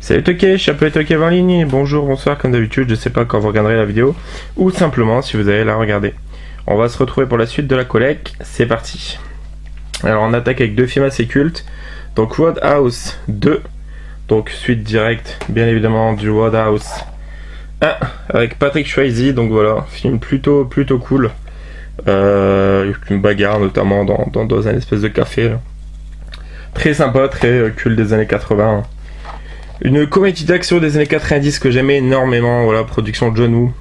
Salut Toké, je suis appelé Toké en ligne, bonjour, bonsoir, comme d'habitude, je sais pas quand vous regarderez la vidéo, ou simplement si vous allez la regarder. On va se retrouver pour la suite de la collecte, c'est parti. Alors on attaque avec deux films assez cultes, donc Roadhouse 2, donc suite directe, bien évidemment, du Roadhouse 1, avec Patrick Swayze, donc voilà, film plutôt cool. Une bagarre notamment dans un espèce de café, là. Très sympa, très culte des années 80. Une comédie d'action des années 90 que j'aimais énormément, voilà, production John Woo,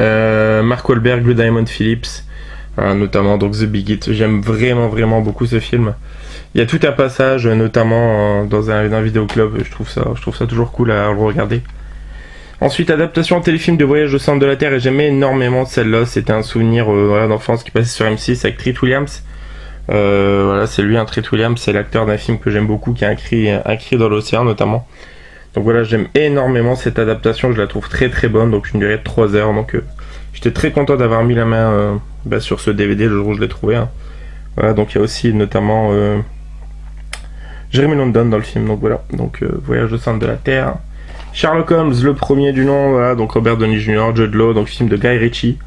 Mark Wahlberg, Blue Diamond Phillips, notamment donc The Big Hit. J'aime vraiment beaucoup ce film. Il y a tout un passage, notamment dans un vidéoclub, je trouve ça toujours cool à le regarder. Ensuite, adaptation en téléfilm de Voyage au centre de la Terre, et j'aimais énormément celle-là. C'était un souvenir voilà, d'enfance qui passait sur M6 avec Treat Williams. Voilà, c'est lui, Treat Williams, c'est l'acteur d'un film que j'aime beaucoup, qui a un cri dans l'océan notamment. Donc voilà, j'aime énormément cette adaptation, je la trouve très bonne, donc une durée de 3 heures. Donc j'étais très content d'avoir mis la main sur ce DVD le jour où je l'ai trouvé. Voilà, donc il y a aussi notamment Jeremy London dans le film, donc voilà, donc Voyage au centre de la Terre. Sherlock Holmes, le premier du nom, voilà, donc Robert Downey Jr., Jude Law, donc film de Guy Ritchie.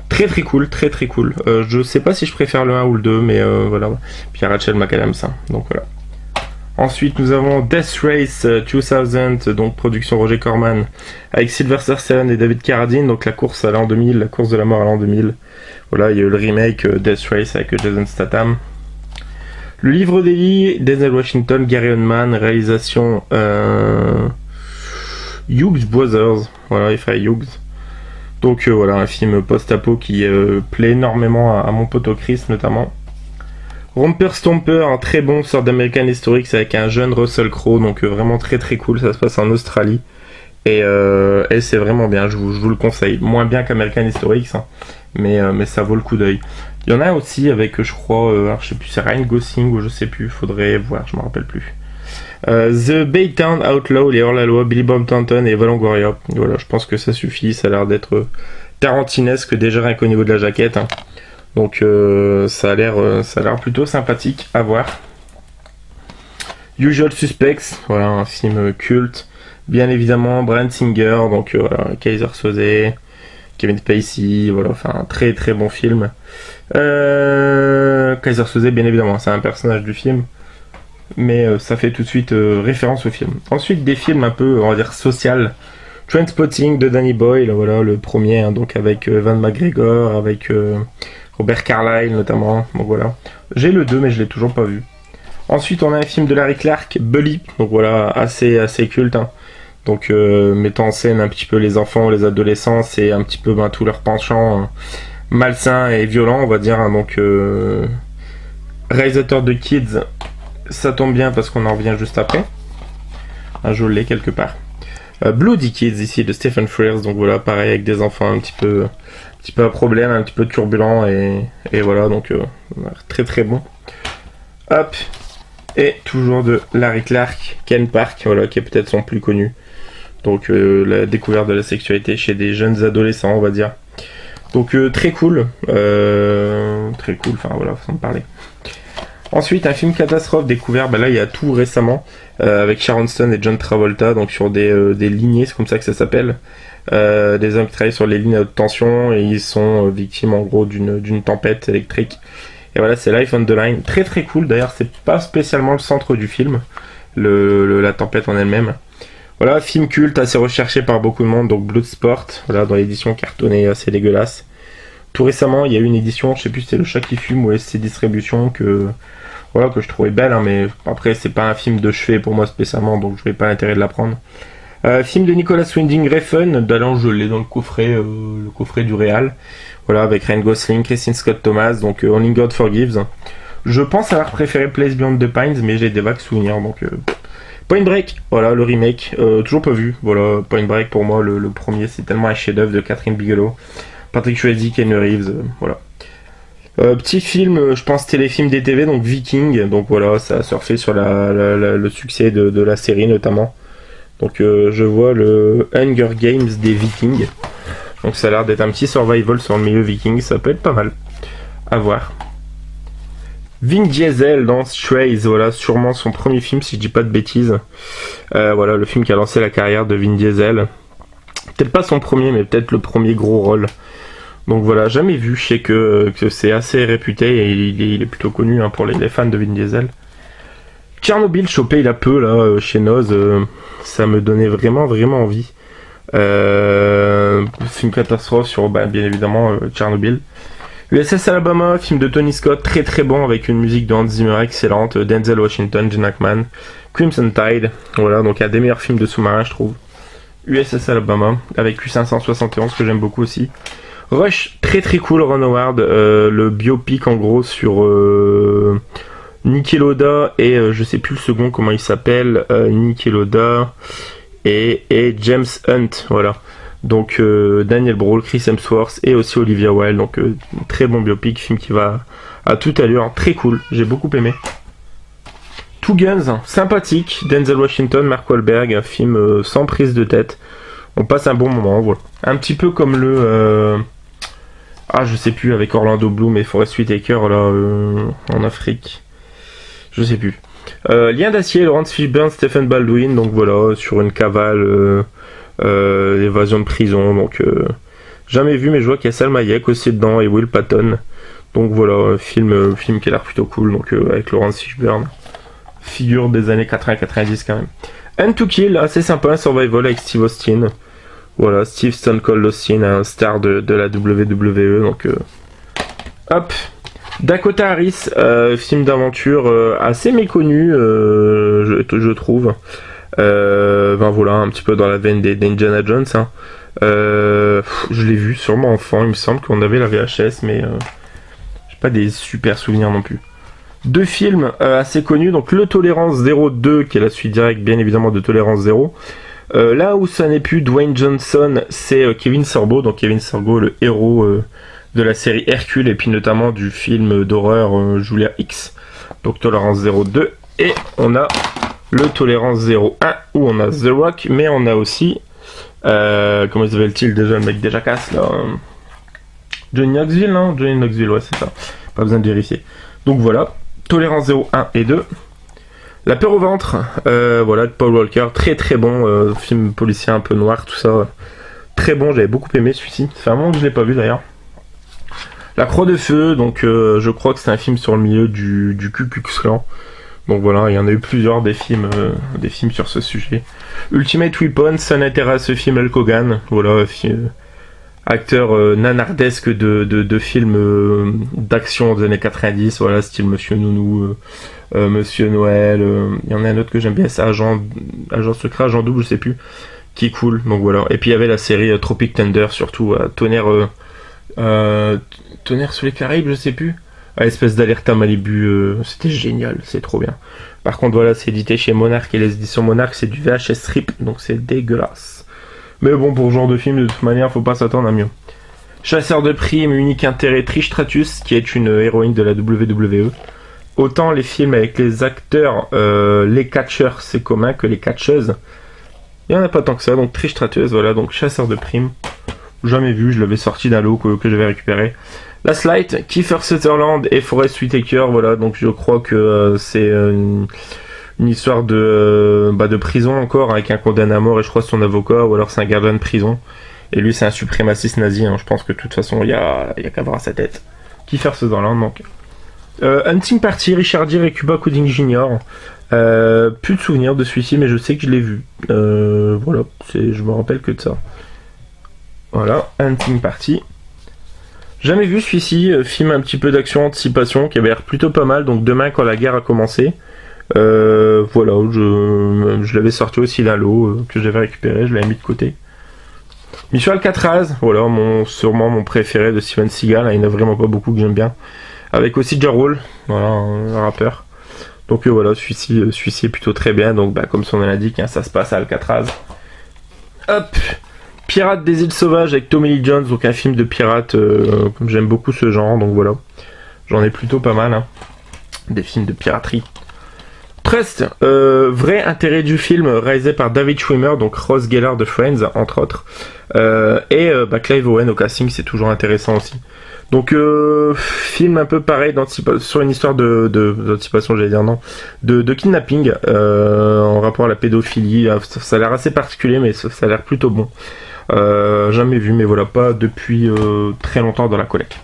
Très cool, très cool. Je sais pas si je préfère le 1 ou le 2, mais voilà. Puis il y a Rachel McAdams, donc voilà. Ensuite, nous avons Death Race 2000, donc production Roger Corman, avec Sylvester Stallone et David Carradine, donc la course à l'an 2000, la course de la mort à l'an 2000. Voilà, il y a eu le remake Death Race avec Jason Statham. Le livre d'Eli, Denzel Washington, Gary Oldman, réalisation Hughes Brothers, voilà, les frères Hughes. Donc voilà, un film post-apo qui plaît énormément à mon pote Chris notamment. Romper Stomper, un très bon sort d'American Historics avec un jeune Russell Crowe, donc vraiment très cool, ça se passe en Australie. Et c'est vraiment bien, je vous le conseille. Moins bien qu'American Historics, mais ça vaut le coup d'œil. Il y en a aussi avec, je crois, alors je sais plus, c'est Ryan Gosling ou je sais plus, faudrait voir, je me rappelle plus. The Baytown Outlaw, les hors-la-loi, Billy Bob Thornton et Eva Longoria. Voilà, je pense que ça suffit, ça a l'air d'être tarantinesque déjà rien qu'au niveau de la jaquette. Donc ça a l'air plutôt sympathique à voir. Usual Suspects, voilà, un film culte. Bien évidemment, Bryan Singer, donc voilà, Kaiser Soze, Kevin Spacey, voilà, enfin un très bon film. Kaiser Soze, bien évidemment, c'est un personnage du film. Mais ça fait tout de suite référence au film. Ensuite, des films un peu, on va dire, social. Trainspotting de Danny Boyle, voilà, le premier, donc avec Ewan McGregor, avec Robert Carlyle notamment, donc voilà. J'ai le 2, mais je l'ai toujours pas vu. Ensuite, on a un film de Larry Clark, Bully, donc voilà, assez culte, donc mettant en scène un petit peu les enfants, les adolescents, et un petit peu tout leur penchant malsain et violent, on va dire, donc réalisateur de Kids. Ça tombe bien parce qu'on en revient juste après. Je l'ai quelque part. Bloody Kids ici de Stephen Frears. Donc voilà, pareil avec des enfants un petit peu à problème, un petit peu turbulents et voilà, donc très bon. Hop. Et toujours de Larry Clark, Ken Park, voilà, qui est peut-être son plus connu. Donc la découverte de la sexualité chez des jeunes adolescents, on va dire. Donc très cool. Enfin voilà, façon de parler. Ensuite, un film catastrophe découvert, là il y a tout récemment, avec Sharon Stone et John Travolta, donc sur des lignées, c'est comme ça que ça s'appelle. Des hommes qui travaillent sur les lignes à haute tension et ils sont victimes en gros d'une tempête électrique. Et voilà, c'est Life on the Line, très cool, d'ailleurs c'est pas spécialement le centre du film, la tempête en elle-même. Voilà, film culte, assez recherché par beaucoup de monde, donc Bloodsport, voilà, dans l'édition cartonnée assez dégueulasse. Tout récemment, il y a eu une édition, je sais plus si c'était Le Chat qui fume ou SC Distribution, que je trouvais belle, mais après c'est pas un film de chevet pour moi spécialement, donc je n'avais pas l'intérêt de la prendre. Film de Nicolas Winding Refn, d'ailleurs je l'ai dans le coffret du Real, voilà, avec Ryan Gosling, Kristen Scott Thomas, donc Only God Forgives. Je pense avoir préféré Place Beyond the Pines, mais j'ai des vagues souvenirs, donc Point Break, voilà, le remake, toujours pas vu, voilà, Point Break pour moi, le premier, c'est tellement un chef-d'œuvre de Catherine Bigelow, Patrick Swayze, Ken Reeves, voilà. Petit film, je pense téléfilm des TV, donc Viking, donc voilà, ça a surfé sur le succès de la série notamment. Donc je vois le Hunger Games des Vikings, donc ça a l'air d'être un petit survival sur le milieu viking, ça peut être pas mal, à voir. Vin Diesel dans Strays, voilà, sûrement son premier film si je dis pas de bêtises. Voilà, le film qui a lancé la carrière de Vin Diesel. Peut-être pas son premier, mais peut-être le premier gros rôle. Donc voilà, jamais vu, je sais que c'est assez réputé et il est plutôt connu hein, pour les fans de Vin Diesel. Tchernobyl, chopé il a peu là, chez Noz, ça me donnait vraiment envie. Film catastrophe sur bien évidemment Tchernobyl. USS Alabama, film de Tony Scott, très bon avec une musique de Hans Zimmer excellente, Denzel Washington, Gene Hackman, Crimson Tide, voilà, donc un des meilleurs films de sous-marin je trouve. USS Alabama, avec U571 que j'aime beaucoup aussi. Rush, très cool, Ron Howard, le biopic en gros sur Niki Lauda et je sais plus le second comment il s'appelle, Niki Lauda et James Hunt, voilà. Donc Daniel Brawl, Chris Hemsworth et aussi Olivia Wilde, donc très bon biopic, film qui va à toute allure, très cool, j'ai beaucoup aimé. Two Guns, sympathique, Denzel Washington, Mark Wahlberg, un film sans prise de tête, on passe un bon moment, voilà. Un petit peu comme le je sais plus, avec Orlando Bloom et Forest Whitaker là en Afrique, je sais plus. Lien d'acier, Laurence Fishburne, Stephen Baldwin, donc voilà, sur une cavale, évasion de prison, donc jamais vu, mais je vois qu'il y a Salma Hayek aussi dedans et Will Patton, donc voilà, film qui a l'air plutôt cool, donc avec Laurence Fishburne, figure des années 80-90 quand même. And to Kill, assez sympa, un survival avec Steve Austin, voilà, Steve Stone Cold Austin, un star de la WWE, donc hop. Dakota Harris, film d'aventure assez méconnu, je trouve. Voilà, un petit peu dans la veine d'Indiana Jones. Hein. Je l'ai vu sûrement enfant, il me semble qu'on avait la VHS, mais j'ai pas des super souvenirs non plus. Deux films assez connus, donc Le Tolérance 02, qui est la suite directe bien évidemment de Tolérance 0. Là où ça n'est plus Dwayne Johnson, c'est Kevin Sorbo, donc Kevin Sorbo, le héros de la série Hercule et puis notamment du film d'horreur Julia X, donc Tolérance 02, et on a le Tolérance 01 où on a The Rock, mais on a aussi comment s'appelle-t-il déjà, le mec des Jackass là, Johnny Knoxville, non, Johnny Knoxville, ouais c'est ça, pas besoin de vérifier. Donc voilà, Tolérance 01 et 2. La peur au ventre, voilà, de Paul Walker, très bon, film policier un peu noir, tout ça, très bon, j'avais beaucoup aimé celui-ci, ça fait un moment que je l'ai pas vu d'ailleurs. La Croix de Feu, donc je crois que c'est un film sur le milieu du Ku Klux Klan. Donc voilà, il y en a eu plusieurs des films sur ce sujet. Ultimate Weapon, ça n'intéresse ce film Hulk Hogan, voilà, acteur nanardesque de films d'action des années 90, voilà, style Monsieur Nounou, Monsieur Noël, il y en a un autre que j'aime bien, c'est Agent Secret, Agent Double, je sais plus, qui est cool, donc voilà. Et puis il y avait la série Tropic Thunder, surtout, Tonnerre sous les Caraïbes, je sais plus. Espèce d'Alerta Malibu, c'était génial, c'est trop bien. Par contre, voilà, c'est édité chez Monarch et les éditions Monarch, c'est du VHS strip, donc c'est dégueulasse. Mais bon, pour ce genre de film, de toute manière, faut pas s'attendre à mieux. Chasseur de primes, unique intérêt, Trish Stratus, qui est une héroïne de la WWE. Autant les films avec les acteurs, les catcheurs, c'est commun que les catcheuses. Il y en a pas tant que ça, donc Trish Stratus, voilà, donc chasseur de primes. Jamais vu, je l'avais sorti d'un lot que j'avais récupéré. Last Light, Kiefer Sutherland et Forest Whitaker, voilà, donc je crois que c'est une histoire de prison encore, avec un condamné à mort et je crois son avocat, ou alors c'est un gardien de prison. Et lui c'est un suprémaciste nazi, hein. Je pense que de toute façon il y a qu'à voir à sa tête. Kiefer Sutherland, donc. Hunting Party, Richard Gere et Cuba Gooding Jr. Plus de souvenirs de celui-ci, mais je sais que je l'ai vu. Voilà, je me rappelle que de ça. Voilà, Hunting Party. Jamais vu celui-ci, film un petit peu d'action, anticipation, qui avait l'air plutôt pas mal, donc demain quand la guerre a commencé. Voilà, je l'avais sorti aussi d'un lot que j'avais récupéré, je l'avais mis de côté. Mission Alcatraz, voilà, sûrement mon préféré de Steven Seagal, il n'y en a vraiment pas beaucoup que j'aime bien. Avec aussi Ja Rule, voilà, un rappeur. Donc voilà, celui-ci est plutôt très bien, donc comme son nom l'indique, hein, ça se passe à Alcatraz. Hop! Pirates des îles sauvages avec Tommy Lee Jones, donc un film de pirates, comme j'aime beaucoup ce genre, donc voilà. J'en ai plutôt pas mal, hein. Des films de piraterie. Trust, vrai intérêt du film, réalisé par David Schwimmer, donc Ross Geller de Friends, entre autres. Et Clive Owen au casting, c'est toujours intéressant aussi. Donc film un peu pareil sur une histoire d'anticipation, j'allais dire non, de kidnapping en rapport à la pédophilie. Ça a l'air assez particulier, mais ça a l'air plutôt bon. Jamais vu, mais voilà, pas depuis très longtemps dans la collecte.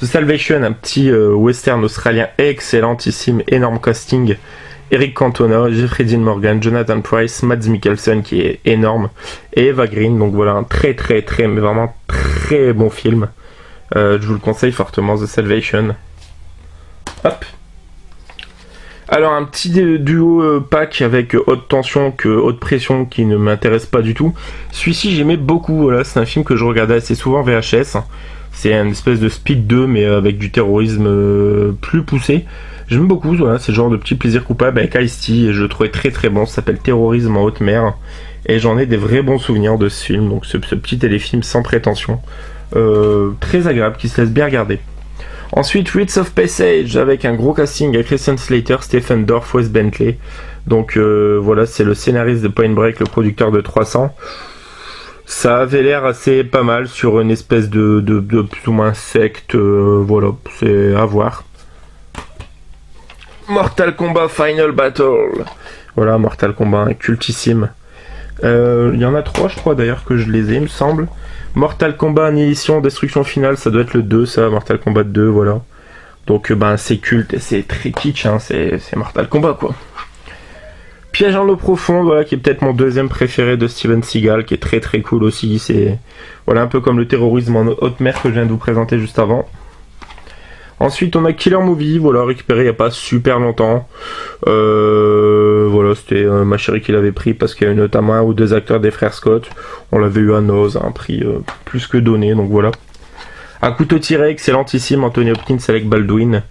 The Salvation, un petit western australien excellentissime, énorme casting. Eric Cantona, Jeffrey Dean Morgan, Jonathan Pryce, Mads Mikkelsen qui est énorme, et Eva Green. Donc voilà, un mais vraiment très bon film. Je vous le conseille fortement, The Salvation. Hop. Alors un petit duo pack avec haute tension que haute pression qui ne m'intéresse pas du tout. Celui-ci j'aimais beaucoup, voilà, c'est un film que je regardais assez souvent VHS. C'est une espèce de Speed 2 mais avec du terrorisme plus poussé. J'aime beaucoup, voilà, c'est le genre de petit plaisir coupable avec Ice-T et je le trouvais très bon. Ça s'appelle Terrorisme en haute mer et j'en ai des vrais bons souvenirs de ce film. Donc ce petit téléfilm sans prétention. Très agréable, qui se laisse bien regarder. Ensuite, Rites of Passage avec un gros casting avec Christian Slater, Stephen Dorff, Wes Bentley. Donc voilà, c'est le scénariste de Point Break, le producteur de 300. Ça avait l'air assez pas mal sur une espèce de plus ou moins secte. Voilà, c'est à voir. Mortal Kombat Final Battle. Voilà, Mortal Kombat, cultissime. Il y en a 3, je crois d'ailleurs que je les ai, il me semble. Mortal Kombat Annihilation Destruction Finale, ça doit être le 2, ça, Mortal Kombat 2, voilà. Donc c'est culte et c'est très kitsch, hein, c'est Mortal Kombat quoi. Piège en l'eau profonde, voilà, qui est peut-être mon deuxième préféré de Steven Seagal, qui est très cool aussi. C'est voilà, un peu comme le terrorisme en haute mer que je viens de vous présenter juste avant. Ensuite, on a Killer Movie, voilà, récupéré il n'y a pas super longtemps. Voilà, c'était ma chérie qui l'avait pris parce qu'il y a notamment un ou deux acteurs des frères Scott. On l'avait eu à Noz, à un prix plus que donné, donc voilà. À couteau tiré, excellentissime, Anthony Hopkins avec Baldwin.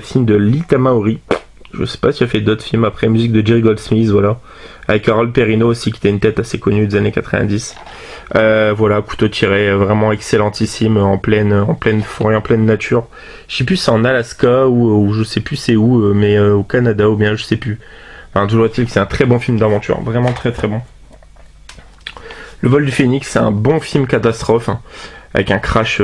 Film de Lee Tamahori. Je sais pas s'il a fait d'autres films après, musique de Jerry Goldsmith, voilà. Avec Harold Perrineau aussi, qui était une tête assez connue des années 90. Voilà, couteau tiré, vraiment excellentissime, en pleine forêt, en pleine nature. Je sais plus si c'est en Alaska ou je sais plus c'est où, mais au Canada ou bien je sais plus. Enfin, toujours est-il que c'est un très bon film d'aventure, vraiment très bon. Le vol du Phénix, c'est un bon film catastrophe, hein, avec un crash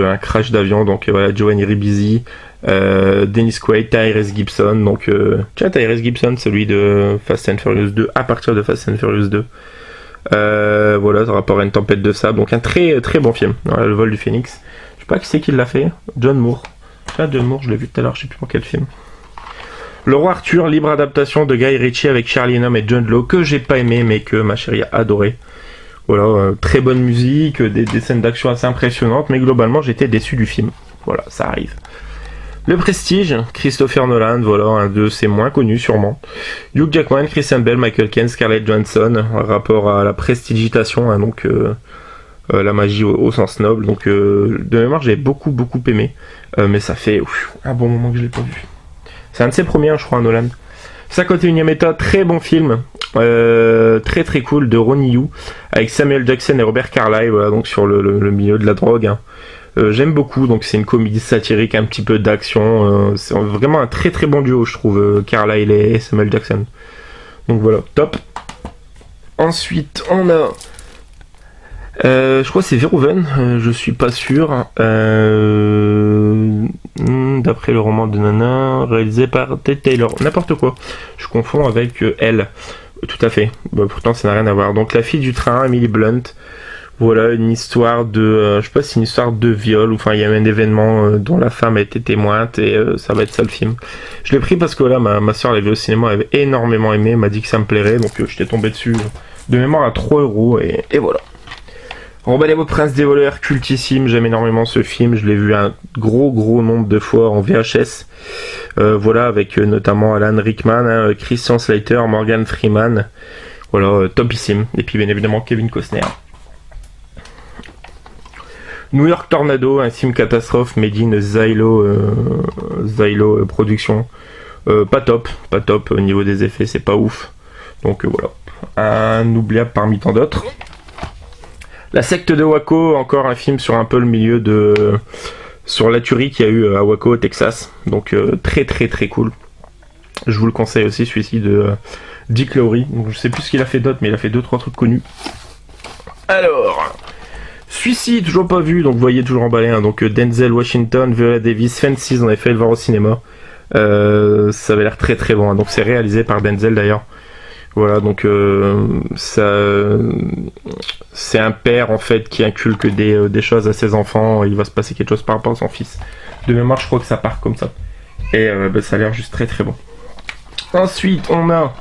d'avion, donc voilà, Giovanni Ribisi, Dennis Quaid, Tyrese Gibson, donc Tyrese Gibson, celui de Fast and Furious 2, à partir de Fast and Furious 2. Voilà, ça rapport à une tempête de sable, donc un très bon film. Voilà, le vol du Phénix. Je sais pas qui c'est qui l'a fait. John Moore. John Moore, je l'ai vu tout à l'heure, je sais plus pour quel film. Le Roi Arthur, libre adaptation de Guy Ritchie avec Charlie Hunnam et John Lowe, que j'ai pas aimé mais que ma chérie a adoré. Voilà, très bonne musique, des scènes d'action assez impressionnantes, mais globalement j'étais déçu du film. Voilà, ça arrive. Le Prestige, Christopher Nolan, voilà, un de ses moins connus sûrement. Hugh Jackman, Christian Bale, Michael Caine, Scarlett Johansson, rapport à la prestigitation, hein, donc la magie au sens noble. Donc de mémoire j'ai beaucoup aimé, mais ça fait un bon moment que je l'ai pas vu. C'est un de ses premiers, je crois, Nolan. 51e état, très bon film, très cool, de Ronnie Yu, avec Samuel Jackson et Robert Carlyle, voilà, donc sur le milieu de la drogue, hein. J'aime beaucoup, donc c'est une comédie satirique, un petit peu d'action, c'est vraiment un très bon duo, je trouve, Carlyle et Samuel Jackson. Donc voilà, top. Ensuite, on a... je crois que c'est Verhoeven, je suis pas sûr. D'après le roman de Nana, réalisé par Ted Taylor. N'importe quoi, je confonds avec Elle. Tout à fait, pourtant ça n'a rien à voir. Donc La fille du train, Emily Blunt. Voilà, une histoire de... je sais pas si c'est une histoire de viol, ou enfin il y a un événement dont la femme a été témoin, et ça va être ça le film. Je l'ai pris parce que voilà, ma soeur l'avait au cinéma, elle avait énormément aimé, elle m'a dit que ça me plairait, donc j'étais tombé dessus de mémoire à 3€, et voilà. Robin des Beaux Princes des voleurs, cultissime, j'aime énormément ce film, je l'ai vu un gros nombre de fois en VHS. Voilà, avec notamment Alan Rickman, hein, Christian Slater, Morgan Freeman, voilà, topissime, et puis bien évidemment Kevin Costner. New York Tornado, un film catastrophe made in Zylo Production. Pas top au niveau des effets, c'est pas ouf. Donc voilà, un oubliable parmi tant d'autres. La secte de Waco, encore un film sur un peu le milieu de... sur la tuerie qu'il y a eu à Waco, au Texas. Donc très cool. Je vous le conseille aussi, celui-ci de Dick Lowry. Donc je sais plus ce qu'il a fait d'autre, mais il a fait 2-3 trucs connus. Alors... Celui-ci, toujours pas vu, donc vous voyez toujours emballé, hein, donc Denzel Washington, Viola Davis, Fences, on avait fait le voir au cinéma. Ça avait l'air très très bon, hein, donc c'est réalisé par Denzel d'ailleurs. Voilà, donc c'est un père en fait qui inculque des choses à ses enfants, il va se passer quelque chose par rapport à son fils. De mémoire, je crois que ça part comme ça. Et ça a l'air juste très très bon. Ensuite, on a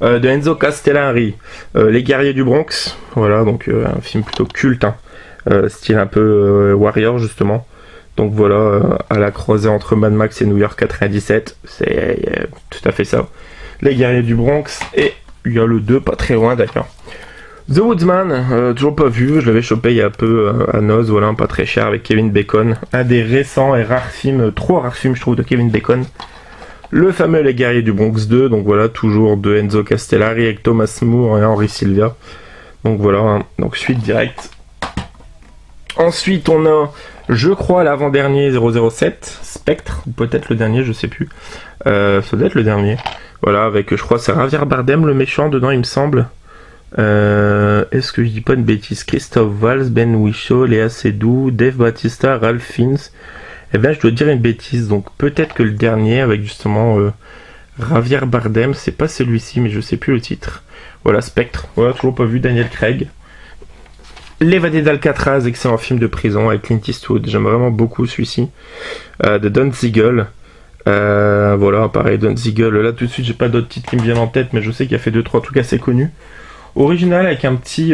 de Enzo Castellari, Les Guerriers du Bronx. Voilà, donc un film plutôt culte, hein, style un peu Warrior justement. Donc voilà, à la croisée entre Mad Max et New York 97, c'est tout à fait ça. Les Guerriers du Bronx, et il y a le 2, pas très loin d'ailleurs. The Woodsman, toujours pas vu, je l'avais chopé il y a peu à Noz, voilà, pas très cher, avec Kevin Bacon. Un des récents et rares films, trop rares films je trouve, de Kevin Bacon. Le fameux Les Guerriers du Bronx 2, donc voilà, toujours de Enzo Castellari avec Thomas Moore et Henry Sylvia. Donc voilà, hein, donc suite directe. Ensuite, on a, je crois, l'avant-dernier 007, Spectre, ou peut-être le dernier, je sais plus. Ça doit être le dernier. Voilà, avec, je crois, c'est Javier Bardem, le méchant, dedans, il me semble. Est-ce que je dis pas une bêtise? Christophe Valls, Ben Whishaw, Léa Seydoux, Dave Bautista, Ralph Fiennes. Eh bien, je dois dire une bêtise, donc peut-être que le dernier, avec justement Javier Bardem, c'est pas celui-ci, mais je sais plus le titre. Voilà, Spectre, voilà, toujours pas vu, Daniel Craig. L'évadé d'Alcatraz, excellent film de prison avec Clint Eastwood, j'aime vraiment beaucoup celui-ci. De Don Siegel. Voilà, pareil, Don Siegel, là tout de suite j'ai pas d'autres titres qui me viennent en tête, mais je sais qu'il a fait 2-3 trucs assez connus. Original avec un petit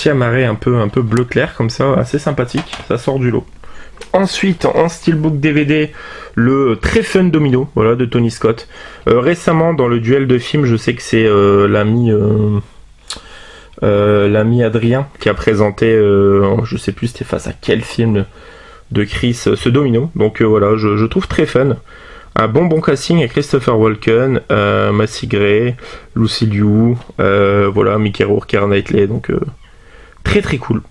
amarré un peu bleu clair comme ça, assez sympathique, ça sort du lot. Ensuite, en steelbook DVD, le très fun Domino, voilà, de Tony Scott. Récemment, dans le duel de films, je sais que c'est l'ami Adrien qui a présenté, je sais plus c'était face à quel film de Chris, ce Domino. Donc voilà, je trouve très fun. Un bon casting avec Christopher Walken, Macy Gray, Lucy Liu, voilà, Mickey Rourke, Keira Knightley, donc très très cool.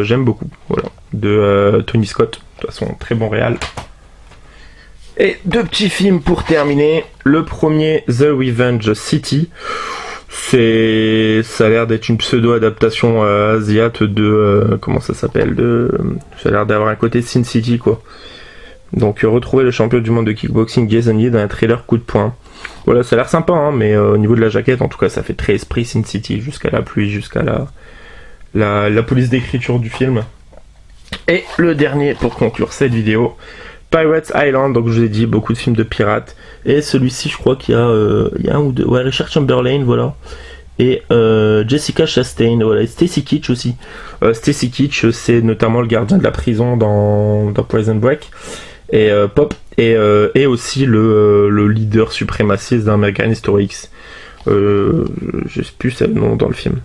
J'aime beaucoup, voilà, de Tony Scott, de toute façon très bon réal. Et 2 petits films pour terminer. Le premier, The Revenge City. Ça a l'air d'être une pseudo-adaptation asiate de comment ça s'appelle, ça a l'air d'avoir un côté Sin City quoi. Donc retrouver le champion du monde de kickboxing Jason Lee dans un trailer coup de poing. Voilà, ça a l'air sympa, hein, mais au niveau de la jaquette, en tout cas, ça fait très esprit Sin City, jusqu'à la pluie, jusqu'à la police d'écriture du film. Et le dernier pour conclure cette vidéo, Pirates Island, donc je vous ai dit, beaucoup de films de pirates. Et celui-ci, je crois qu'il y a un ou deux, ouais, Richard Chamberlain, voilà. Et Jessica Chastain, voilà, et Stacy Keach aussi. Stacy Keach, c'est notamment le gardien de la prison dans Prison Break. Et Pop, et aussi le leader suprémaciste d'American History X. Je sais plus c'est le nom dans le film.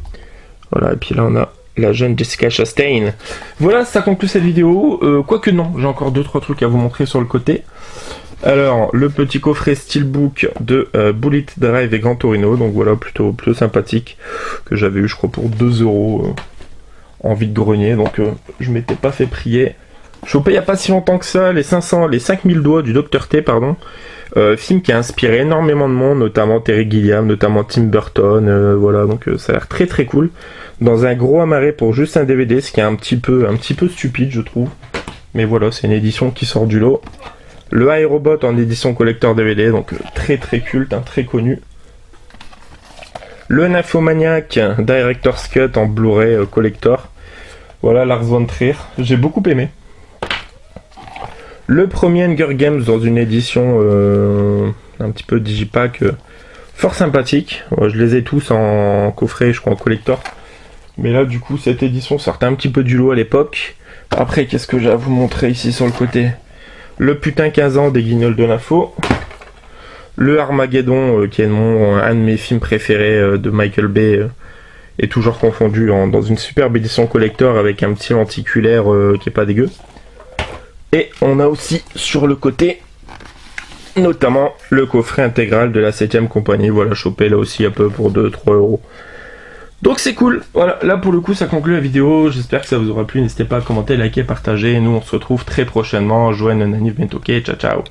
Voilà, et puis là on a la jeune Jessica Chastain. Voilà, ça conclut cette vidéo. Quoique non, j'ai encore 2-3 trucs à vous montrer sur le côté. Alors, le petit coffret Steelbook de Bullet Drive et Gran Torino, donc voilà, plutôt sympathique, que j'avais eu je crois pour 2€ en vide-grenier, donc je m'étais pas fait prier. Chopé il n'y a pas si longtemps que ça, les 5000 doigts du Dr T, pardon. Film qui a inspiré énormément de monde, notamment Terry Gilliam, notamment Tim Burton, voilà, donc ça a l'air très très cool. Dans un gros amarré pour juste un DVD, ce qui est un petit peu stupide je trouve. Mais voilà, c'est une édition qui sort du lot. Le iRobot en édition collector DVD, donc très très culte, hein, très connu. Le Nymphomaniac Director's Cut en Blu-ray collector. Voilà, Lars von Trier, j'ai beaucoup aimé. Le premier Hunger Games dans une édition un petit peu digipack, fort sympathique. Je les ai tous en coffret, je crois en collector. Mais là du coup cette édition sortait un petit peu du lot à l'époque. Après qu'est-ce que j'ai à vous montrer ici sur le côté? Le putain 15 ans des Guignols de l'info. Le Armageddon qui est un de mes films préférés de Michael Bay. Et toujours confondu dans une superbe édition collector avec un petit lenticulaire qui est pas dégueu. Et on a aussi sur le côté notamment le coffret intégral de la 7ème compagnie, voilà, chopé là aussi un peu pour 2-3€. Donc c'est cool, voilà, là pour le coup ça conclut la vidéo, j'espère que ça vous aura plu, n'hésitez pas à commenter, liker, partager, et nous on se retrouve très prochainement, Joanne Nanif Bentoke, ciao ciao.